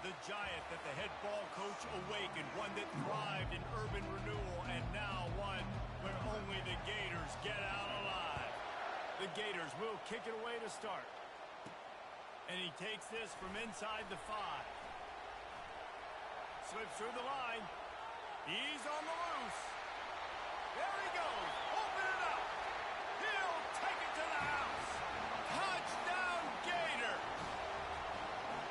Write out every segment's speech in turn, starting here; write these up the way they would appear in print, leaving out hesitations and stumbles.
the giant that the head ball coach awakened, one that thrived in urban renewal, and now one where only the Gators get out alive. The Gators will kick it away to start. And he takes this from inside the 5. Slips through the line. He's on the loose. There he goes. Open it up. He'll take it to the house. Touchdown, Gator.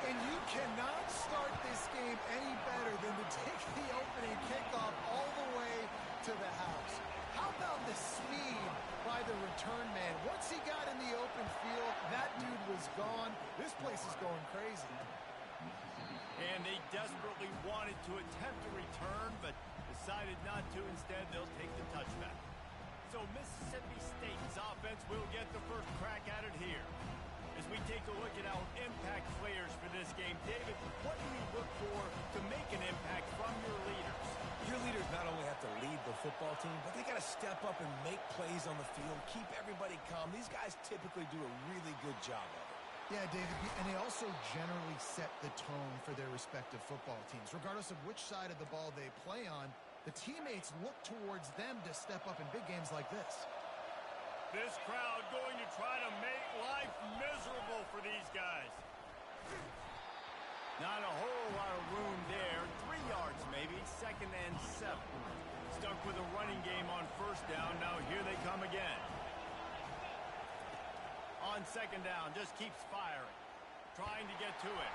And you cannot start this game any better than to take the opening kickoff all the way to the house. How about the speed by the return man? Once he got in the open field, that dude was gone. This place is going crazy. And they desperately wanted to attempt a return, but decided not to. Instead, they'll take the touchback. So Mississippi State's offense will get the first crack at it here. As we take a look at our impact players for this game, David, what do you look for to make an impact from your leaders? Your leaders not only have to lead the football team, but they got to step up and make plays on the field, keep everybody calm. These guys typically do a really good job of it. Yeah, David, and they also generally set the tone for their respective football teams. Regardless of which side of the ball they play on, the teammates look towards them to step up in big games like this. This crowd going to try to make life miserable for these guys. Not a whole lot of room there. 3 yards maybe, 2nd and 7. Stuck with a running game on first down. Now here they come again. On 2nd down, just keeps firing. Trying to get to it.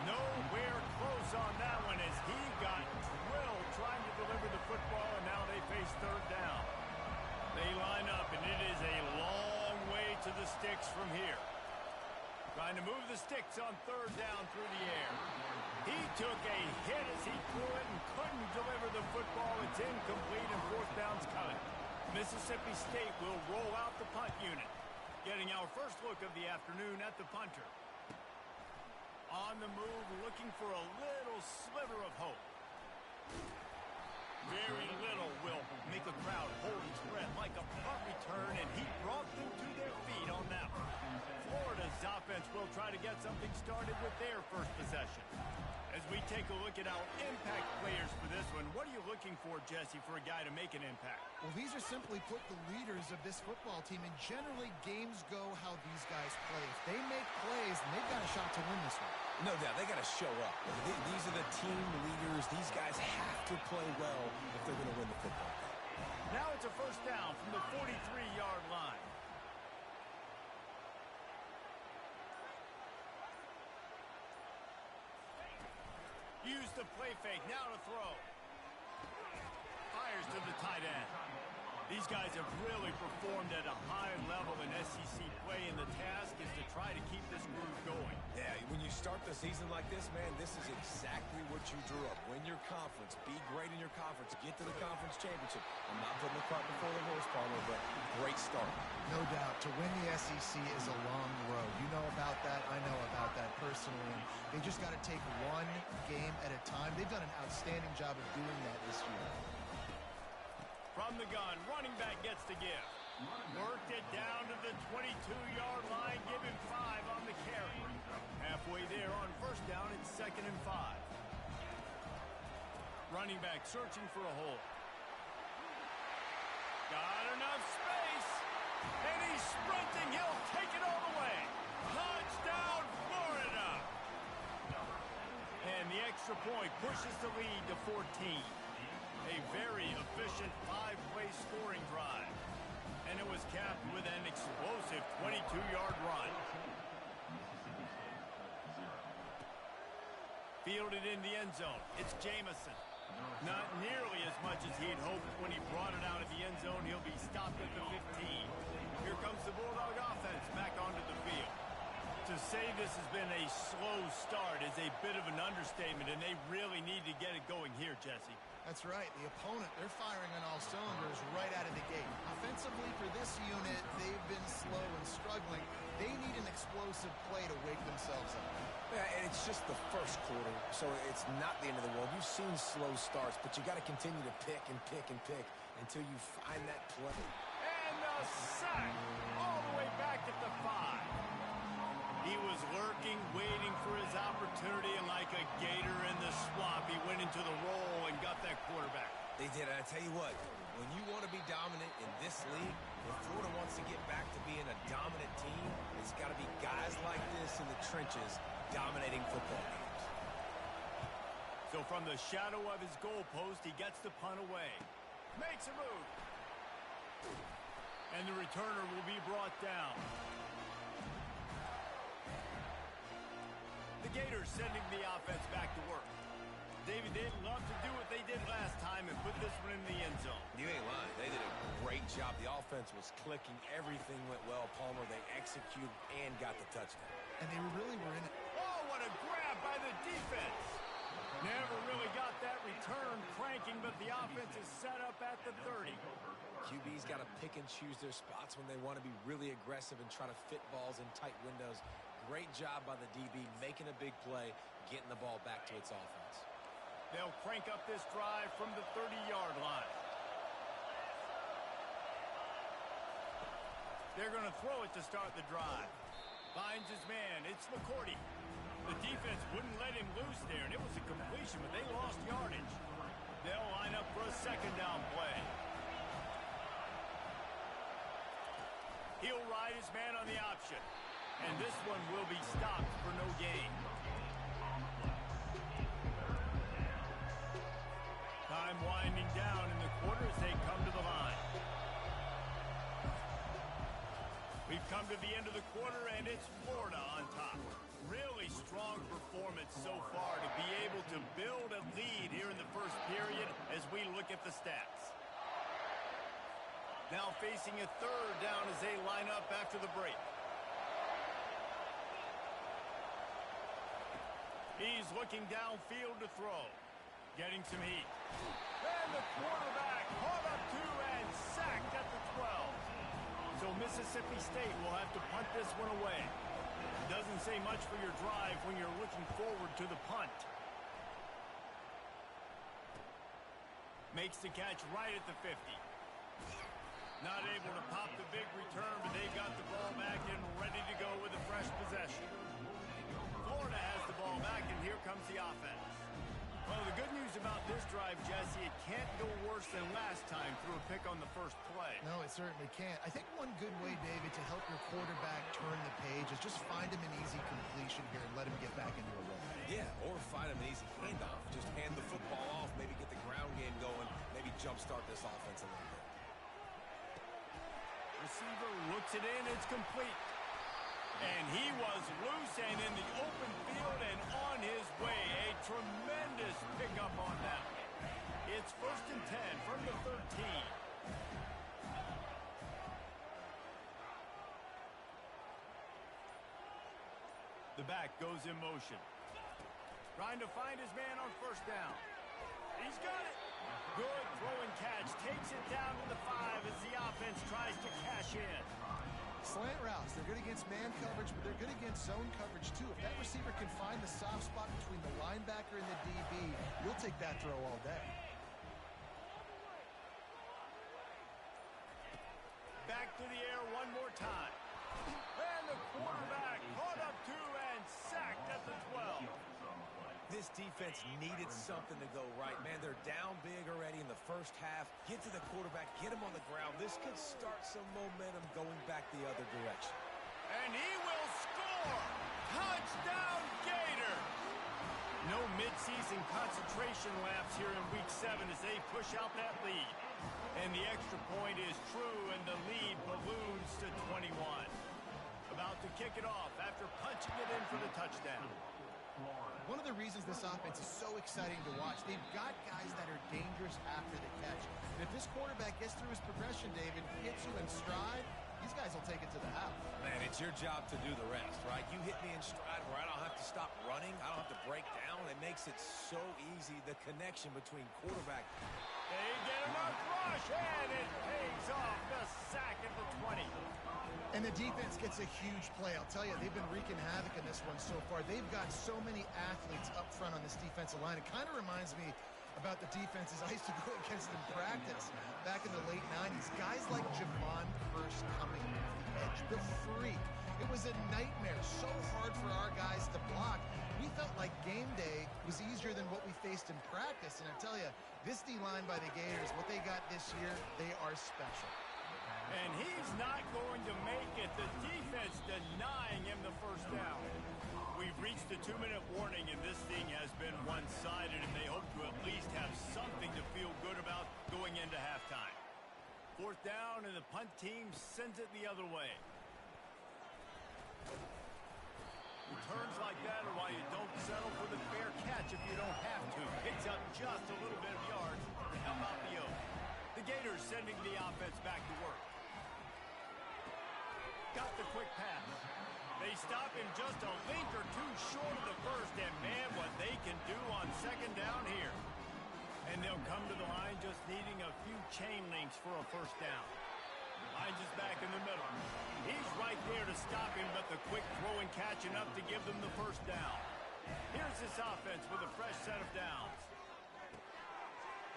Nowhere close on that one as he got drilled trying to deliver the football, and now they face 3rd down. They line up, and it is a long way to the sticks from here. Trying to move the sticks on 3rd down through the air. He took a hit as he threw it and couldn't deliver the football. It's incomplete, and 4th down's coming. Mississippi State will roll out the punt unit. Getting our first look of the afternoon at the punter. On the move, looking for a little sliver of hope. Very little will make a crowd hold its breath like a punt return, and he brought them to their feet on that one. Florida's offense will try to get something started with their first possession. As we take a look at our impact players for this one, what are you looking for, Jesse, for a guy to make an impact? Well, these are simply put the leaders of this football team, and generally games go how these guys play. If they make plays, then they've got a shot to win this one. No doubt, they got to show up. These are the team leaders. These guys have to play well if they're going to win the football game. Now it's a first down from the 43-yard line. Use the play fake, now to throw. Fires to the tight end. These guys have really performed at a high level in SEC play, and the task is to try to keep this groove going. Yeah, when you start the season like this, man, this is exactly what you drew up. Win your conference, be great in your conference, get to the conference championship. I'm not putting the cart before the horse, Palmer, but great start. No doubt. To win the SEC is a long road. You know about that. I know about that personally. And they just got to take one game at a time. They've done an outstanding job of doing that this year. From the gun, running back gets to give. Worked it down to the 22-yard line, give him 5 on the carry. Halfway there on first down, it's 2nd and 5. Running back searching for a hole. Got enough space, and he's sprinting. He'll take it all the way. Touchdown, Florida! And the extra point pushes the lead to 14. A very efficient 5-play scoring drive. And it was capped with an explosive 22-yard run. Fielded in the end zone. It's Jamison. Not nearly as much as he'd hoped when he brought it out of the end zone. He'll be stopped at the 15. Here comes the Bulldog offense back onto the field. To say this has been a slow start is a bit of an understatement, and they really need to get it going here, Jesse. That's right. The opponent, they're firing on all cylinders right out of the gate. Offensively for this unit, they've been slow and struggling. They need an explosive play to wake themselves up. Yeah, and it's just the first quarter, so it's not the end of the world. You've seen slow starts, but you got to continue to pick and pick and pick until you find that play. And the sack all the way back at the 5. He was lurking, waiting for his opportunity. They did, and I tell you what, when you want to be dominant in this league, if Florida wants to get back to being a dominant team, it's got to be guys like this in the trenches dominating football games. So from the shadow of his goalpost, he gets the punt away. Makes a move. And the returner will be brought down. The Gators sending the offense back to work. David, they'd love to do what they did last time and put this one in the end zone. You ain't lying. They did a great job. The offense was clicking. Everything went well. Palmer, they executed and got the touchdown. And they really were in it. Oh, what a grab by the defense. Never really got that return cranking, but the offense is set up at the 30. QB's got to pick and choose their spots when they want to be really aggressive and try to fit balls in tight windows. Great job by the DB making a big play, getting the ball back to its offense. They'll crank up this drive from the 30-yard line. They're going to throw it to start the drive. Finds his man. It's McCourty. The defense wouldn't let him loose there, and it was a completion, but they lost yardage. They'll line up for a second down play. He'll ride his man on the option. And this one will be stopped for no gain. Time winding down in the quarter as they come to the line. We've come to the end of the quarter, and it's Florida on top. Really strong performance so far to be able to build a lead here in the first period as we look at the stats. Now facing a third down as they line up after the break. He's looking downfield to throw. Getting some heat. And the quarterback caught up to and sacked at the 12. So Mississippi State will have to punt this one away. Doesn't say much for your drive when you're looking forward to the punt. Makes the catch right at the 50. Not able to pop the big return, but they've got the ball back and ready to go with a fresh possession. Florida has the ball back, and here comes the offense. Well, the good news about this drive, Jesse, it can't go worse than last time through a pick on the first play. No, it certainly can't. I think one good way, David, to help your quarterback turn the page is just find him an easy completion here and let him get back into a run. Yeah, or find him an easy handoff. Just hand the football off, maybe get the ground game going, maybe jumpstart this offense a little bit. Receiver looks it in, it's complete. And he was loose and in the open field and on his way. A tremendous pickup on that. It's 1st and 10 from the 13. The back goes in motion. Trying to find his man on first down. He's got it. Good throw and catch. Takes it down to the 5 as the offense tries to cash in. Slant routes, they're good against man coverage, but they're good against zone coverage too. If that receiver can find the soft spot between the linebacker and the DB, you'll take that throw all day. Back to the air one more time. And the quarterback caught up to and sacked at the 12. This defense needed something to go right. Man, they're down big already in the first half. Get to the quarterback, get him on the ground. This could start some momentum going back the other direction. And he will score! Touchdown, Gators! No midseason concentration laps here in Week 7 as they push out that lead. And the extra point is true, and the lead balloons to 21. About to kick it off after punching it in for the touchdown. One of the reasons this offense is so exciting to watch, they've got guys that are dangerous after the catch. And if this quarterback gets through his progression, David, hits you in stride, these guys will take it to the house. Man, it's your job to do the rest, right? You hit me in stride where I don't have to stop running. I don't have to break down. It makes it so easy, the connection between quarterback. They get enough rush, and it pays off the sack at the 20. And the defense gets a huge play. I'll tell you, they've been wreaking havoc in this one so far. They've got so many athletes up front on this defensive line. It kind of reminds me about the defenses I used to go against in practice back in the late 90s. Guys like Javon Curse coming off the edge, the freak. It was a nightmare. So hard for our guys to block. we felt like game day was easier than what we faced in practice. And I tell you, this D-line by the Gators, what they got this year, they are special. And he's not going to make it. The defense denying him the first down. We've reached the 2-minute warning, and this thing has been one-sided, and they hope to at least have something to feel good about going into halftime. 4th down, and the punt team sends it the other way. Returns like that are why you don't settle for the fair catch if you don't have to. Picks up just a little bit of yards to help out the Oak. The Gators sending the offense back to work. Got the quick pass. They stop him just a link or two short of the first, and man, what they can do on 2nd down here. And they'll come to the line just needing a few chain links for a 1st down. Hines is back in the middle. He's right there to stop him, but the quick throw and catch enough to give them the 1st down. Here's this offense with a fresh set of downs.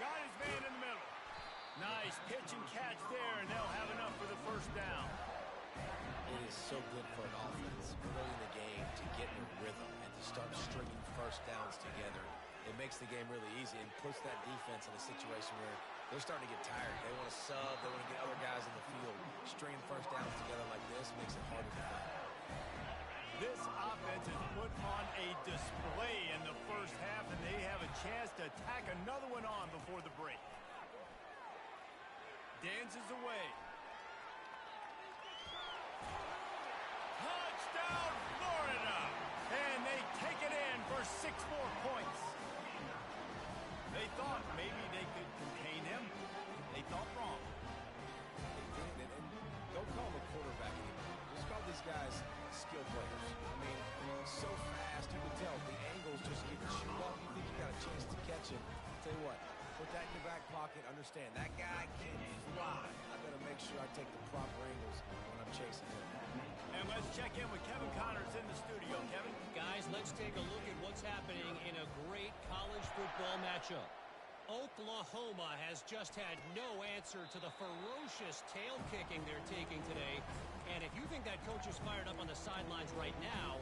Got his man in the middle. Nice pitch and catch there, and they'll have enough for the 1st down. It is so good for an offense early in the game to get in a rhythm and to start stringing 1st downs together. It makes the game really easy and puts that defense in a situation where they're starting to get tired. They want to sub. They want to get other guys in the field. Stringing 1st downs together like this makes it harder to find. This offense has put on a display in the 1st half, and they have a chance to tack another one on before the break. Dances away. Touchdown, Florida! And they take it in for 6 more points. They thought maybe they could contain him. They thought wrong. They did, and don't call him a quarterback anymore. Just call these guys skill players. I mean, so fast, you can tell the angles just get chewed up. You think you got a chance to catch him. Tell you what, put that in your back pocket. Understand, that guy can fly. I got to make sure I take the proper angles when I'm chasing him. And let's check in with Kevin Connors in the studio. Kevin? Guys, let's take a look at what's happening in a great college football matchup. Oklahoma has just had no answer to the ferocious tail kicking they're taking today. And if you think that coach is fired up on the sidelines right now,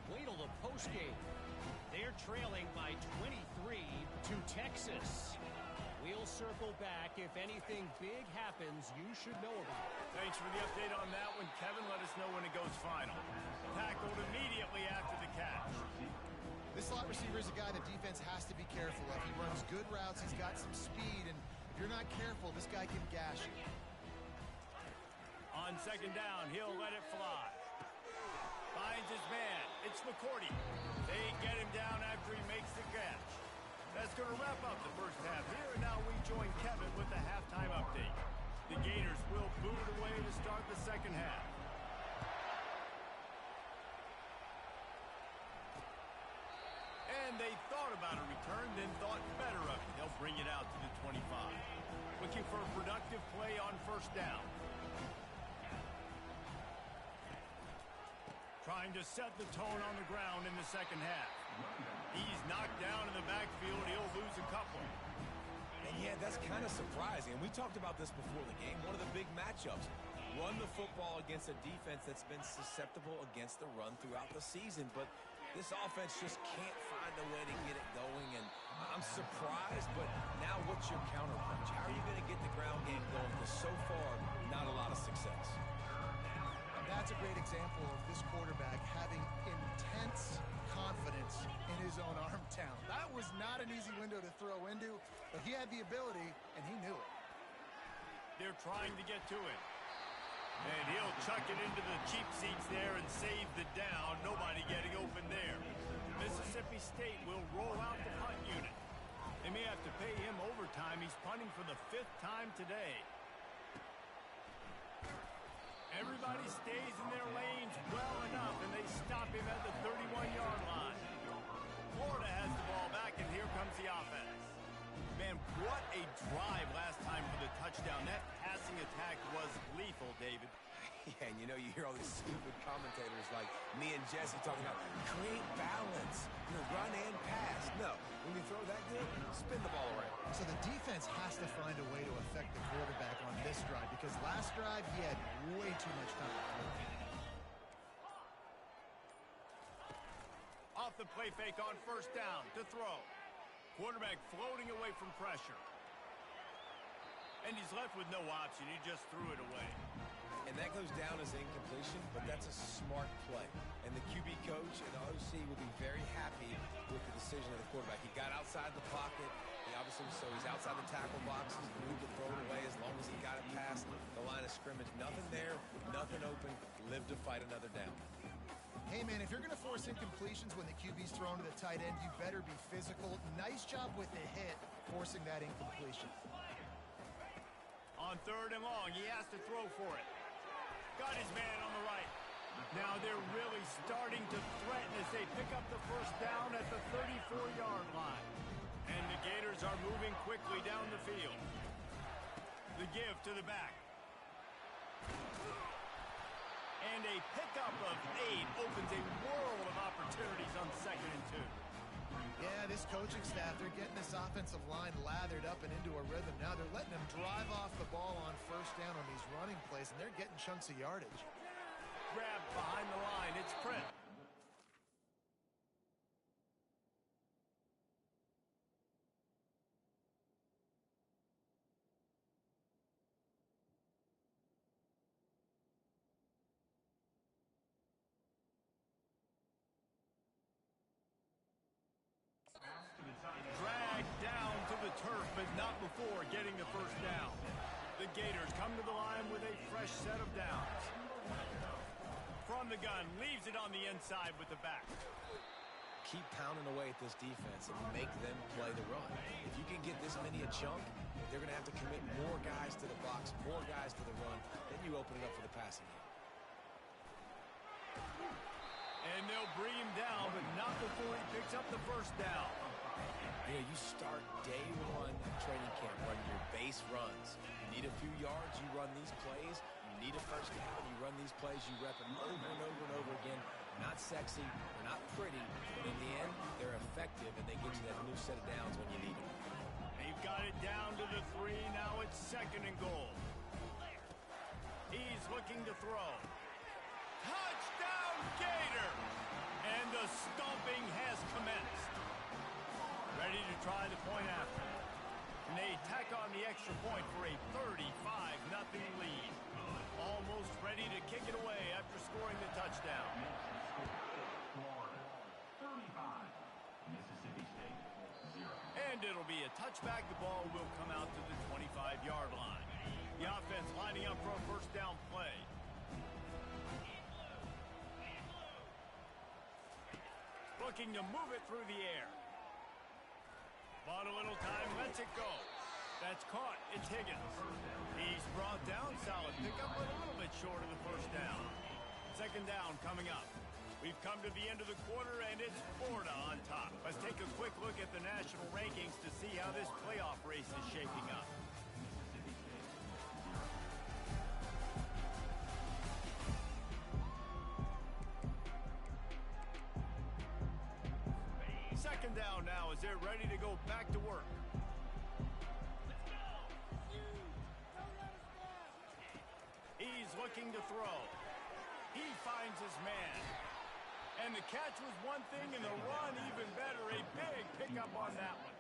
wait till the postgame. They're trailing by 23 to Texas. We'll circle back. If anything big happens, you should know about it. Thanks for the update on that one, Kevin. Let us know when it goes final. Tackled immediately after the catch. This slot receiver is a guy the defense has to be careful of. He runs good routes. He's got some speed, and if you're not careful, this guy can gash you. On 2nd down, he'll let it fly. Finds his man. It's McCourty. They get him down after he makes the catch. That's going to wrap up the 1st half here, and now we join Kevin with the halftime update. The Gators will boot it away to start the 2nd half. And they thought about a return, then thought better of it. They'll bring it out to the 25. Looking for a productive play on 1st down. Trying to set the tone on the ground in the 2nd half. He's knocked down in the backfield. He'll lose a couple. And yeah, that's kind of surprising. And we talked about this before the game. One of the big matchups. Run the football against a defense that's been susceptible against the run throughout the season. But this offense just can't find a way to get it going. And I'm surprised, but now what's your counterpunch? How are you going to get the ground game going? Because so far, not a lot of success. That's a great example of this quarterback having intense confidence in his own arm talent. That was not an easy window to throw into, but he had the ability, and he knew it. They're trying to get to it. And he'll chuck it into the cheap seats there and save the down. Nobody getting open there. Mississippi State will roll out the punt unit. They may have to pay him overtime. He's punting for the 5th time today. Everybody stays in their lanes well enough, and they stop him at the 31-yard line. Florida has the ball back, and here comes the offense. Man, what a drive last time for the touchdown. That passing attack was lethal, David. Yeah, and you know, you hear all these stupid commentators like me and Jesse talking about create balance, run and pass. No, when you throw that good, spin the ball around. So the defense has to find a way to affect the quarterback on this drive, because last drive he had way too much time. off the play fake on first down to throw. Quarterback floating away from pressure. And he's left with no option. He just threw it away. And that goes down as incompletion, but that's a smart play. And the QB coach and the OC will be very happy with the decision of the quarterback. He got outside the pocket. He obviously, so he's outside the tackle box. He's moved to throw it away as long as he got it past the line of scrimmage. Nothing there, nothing open. Live to fight another down. Hey, man, if you're going to force incompletions when the QB's thrown to the tight end, you better be physical. Nice job with the hit, forcing that incompletion. On third and long, he has to throw for it. Got his man on the right. Now they're really starting to threaten as they pick up the first down at the 34-yard line. And the Gators are moving quickly down the field. The give to the back. And a pickup of 8 opens a world of opportunities on 2nd and 2. Yeah, this coaching staff, they're getting this offensive line lathered up and into a rhythm. Now they're letting them drive off the ball on first down on these running plays, and they're getting chunks of yardage. Grab behind the line. It's Print. Dragged down to the turf, but not before getting the first down. The Gators come to the line with a fresh set of downs. From the gun, leaves it on the inside with the back. Keep pounding away at this defense and make them play the run. If you can get this many a chunk, they're going to have to commit more guys to the box, more guys to the run. Then you open it up for the passing game. And they'll bring him down, but not before he picks up the first down. You know, you start day one training camp running your base runs. You need a few yards, you run these plays. You need a first down, you run these plays. You rep them over and over and over again. Not sexy, they're not pretty, but in the end, they're effective, and they get you that new set of downs when you need them. They've got it down to the 3. Now it's 2nd and goal. He's looking to throw. Touchdown, Gator! And the stomping has commenced. Ready to try the point after. And they tack on the extra point for a 35-0 lead. Almost ready to kick it away after scoring the touchdown. And it'll be a touchback. The ball will come out to the 25-yard line. The offense lining up for a first down play. Looking to move it through the air. Bought a little time, lets it go. That's caught. It's Higgins. He's brought down. Solid pickup, but a little bit short of the first down. 2nd down coming up. We've come to the end of the quarter, and it's Florida on top. Let's take a quick look at the national rankings to see how this playoff race is shaping up. Second down now as they're ready to go back to work. He's looking to throw. He finds his man. And the catch was one thing, and the run even better. A big pickup on that one.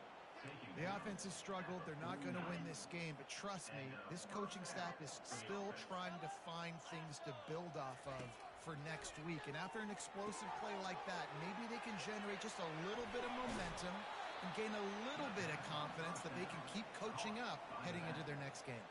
The offense has struggled. They're not going to win this game, but trust me, this coaching staff is still trying to find things to build off of for next week. And after an explosive play like that, maybe they can generate just a little bit of momentum and gain a little bit of confidence that they can keep coaching up heading into their next game.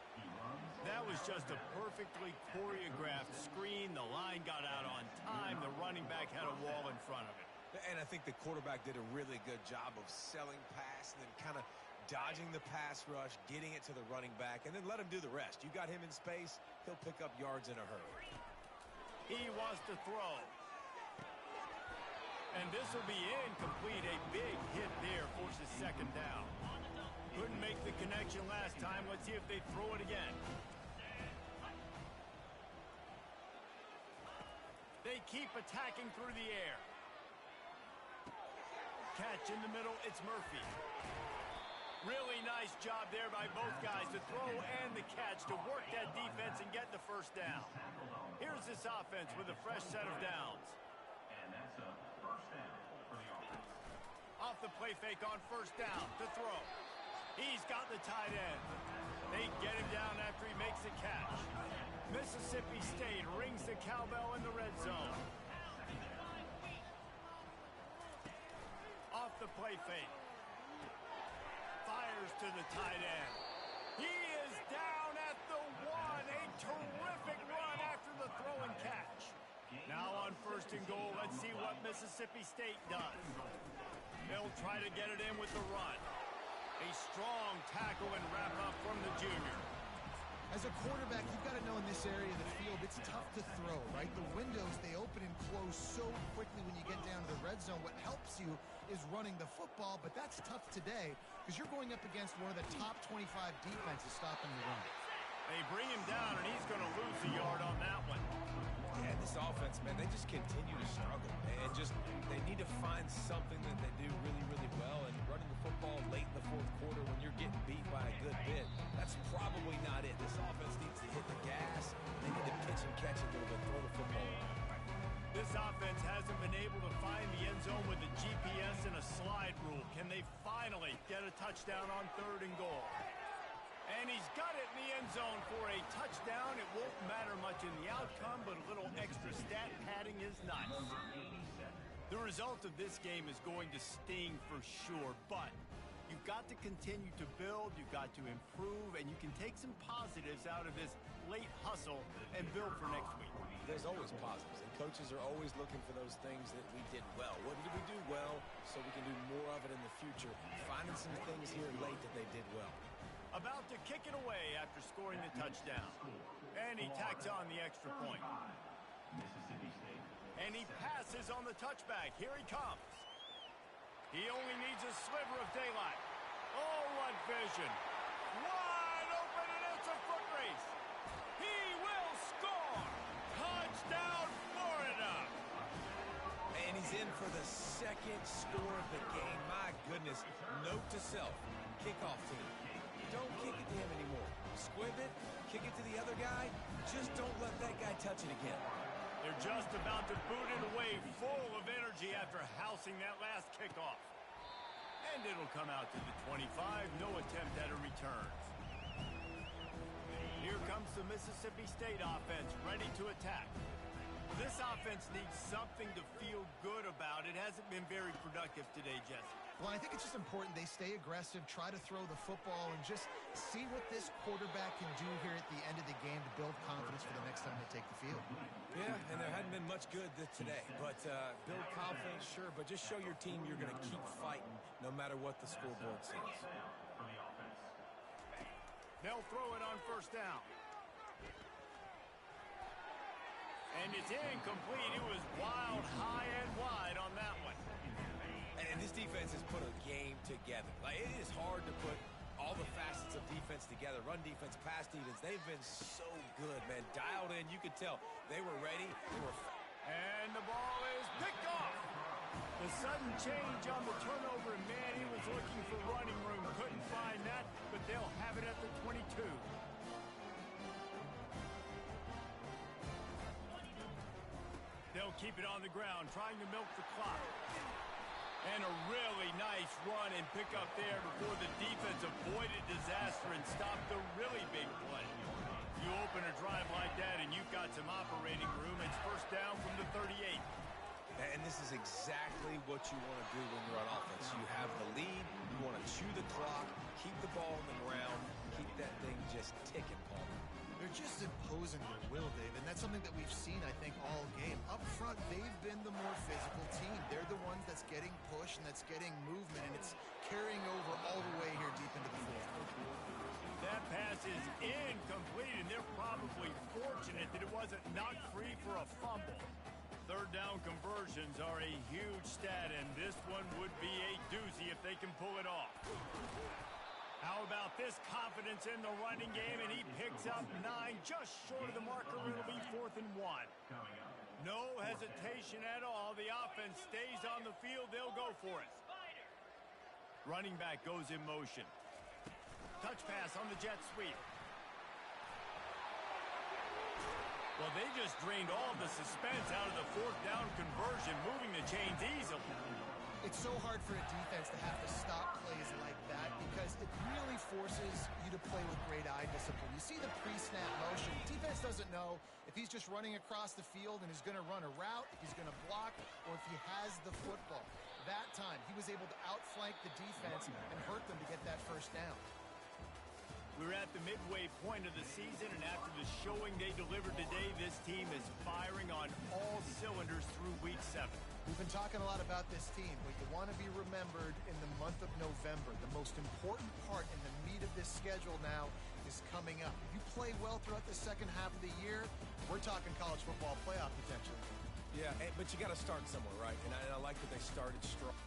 That was just a perfectly choreographed screen. The line got out on time. The running back had a wall in front of it. And I think the quarterback did a really good job of selling pass and then kind of dodging the pass rush, getting it to the running back, and then let him do the rest. You got him in space, he'll pick up yards in a hurry. He wants to throw. And this will be incomplete. A big hit there forces 2nd down. Couldn't make the connection last time. Let's see if they throw it again. They keep attacking through the air. Catch in the middle, it's Murphy. Really nice job there by both guys, the throw and the catch to work that defense and get the first down. Here's this offense with a fresh set of downs. play fake on first down to throw. He's got the tight end. They get him down after he makes the catch. Mississippi State rings the cowbell in the red zone. Off the play fake. Fires to the tight end. He is down at the 1. A terrific run after the throw and catch. Now on first and goal, let's see what Mississippi State does. They'll try to get it in with the run. A strong tackle and wrap up from the junior. As a quarterback, you've got to know in this area of the field, it's tough to throw, right? The windows, they open and close so quickly when you get down to the red zone. What helps you is running the football, but that's tough today because you're going up against one of the top 25 defenses stopping the run. They bring him down, and he's going to lose a yard on that one. Yeah, this offense, man, they just continue to struggle. And they need to find something that they do really, really well. And running the football late in the fourth quarter when you're getting beat by a good bit, that's probably not it. This offense needs to hit the gas. They need to pitch and catch a little bit, throw the football around. This offense hasn't been able to find the end zone with a GPS and a slide rule. Can they finally get a touchdown on third and goal? And he's got it in the end zone for a touchdown. It won't matter much in the outcome, but a little extra stat padding is nice. The result of this game is going to sting for sure, but you've got to continue to build, you've got to improve, and you can take some positives out of this late hustle and build for next week. There's always positives, and coaches are always looking for those things that we did well. What did we do well so we can do more of it in the future? Finding some things here late that they did well. About to kick it away after scoring the touchdown. And he tacks on the extra point. And he passes on the touchback. Here he comes. He only needs a sliver of daylight. Oh, what vision. Wide open, and it's a foot race. He will score. Touchdown, Florida. And he's in for the second score of the game. My goodness. Note to self. Kickoff team. Don't kick it to him anymore. Squib it, kick it to the other guy. Just don't let that guy touch it again. They're just about to boot it away, full of energy after housing that last kickoff. And it'll come out to the 25. No attempt at a return. Here comes the Mississippi State offense, ready to attack. This offense needs something to feel good about. It hasn't been very productive today, Jesse. Well, I think it's just important they stay aggressive, try to throw the football, and just see what this quarterback can do here at the end of the game to build confidence for the next time they take the field. Yeah, and there hadn't been much good today. But build confidence, sure, but just show your team you're going to keep fighting no matter what the scoreboard says. They'll throw it on first down. And it's incomplete. It was wild, high and wide on that one. And this defense has put a game together. Like, it is hard to put all the facets of defense together. Run defense, pass defense. They've been so good, man. Dialed in. You could tell they were ready. And the ball is picked off. The sudden change on the turnover, and man, he was looking for running room. Couldn't find that, but they'll have it at the 22. They'll keep it on the ground, trying to milk the clock. And a really nice run and pick up there before the defense avoided disaster and stopped the really big play. You open a drive like that and you've got some operating room. It's first down from the 38. And this is exactly what you want to do when you're on offense. You have the lead. You want to chew the clock, keep the ball on the ground, keep that thing just ticking, Paul. They're just imposing their will, Dave, and that's something that we've seen, I think, all game. Up front, they've been the more physical team. They're the ones that's getting push and that's getting movement, and it's carrying over all the way here deep into the fourth. That pass is incomplete, and they're probably fortunate that it wasn't knocked free for a fumble. Third down conversions are a huge stat, and this one would be a doozy if they can pull it off. How about this confidence in the running game, and he picks up 9, just short of the marker. It'll be 4th and 1. No hesitation at all. The offense stays on the field. They'll go for it. Running back goes in motion. Touch pass on the jet sweep. Well, they just drained all the suspense out of the 4th down conversion, moving the chains easily. It's so hard for a defense to have to stop plays like that because it really forces you to play with great eye discipline. You see the pre-snap motion. Defense doesn't know if he's just running across the field and is going to run a route, if he's going to block, or if he has the football. That time, he was able to outflank the defense and hurt them to get that first down. We're at the midway point of the season, and after the showing they delivered today, this team is firing on all cylinders through Week 7. We've been talking a lot about this team, but you want to be remembered in the month of November. The most important part in the meat of this schedule now is coming up. If you play well throughout the second half of the year, we're talking college football playoff potential. Yeah, but you got to start somewhere, right? And I like that they started strong.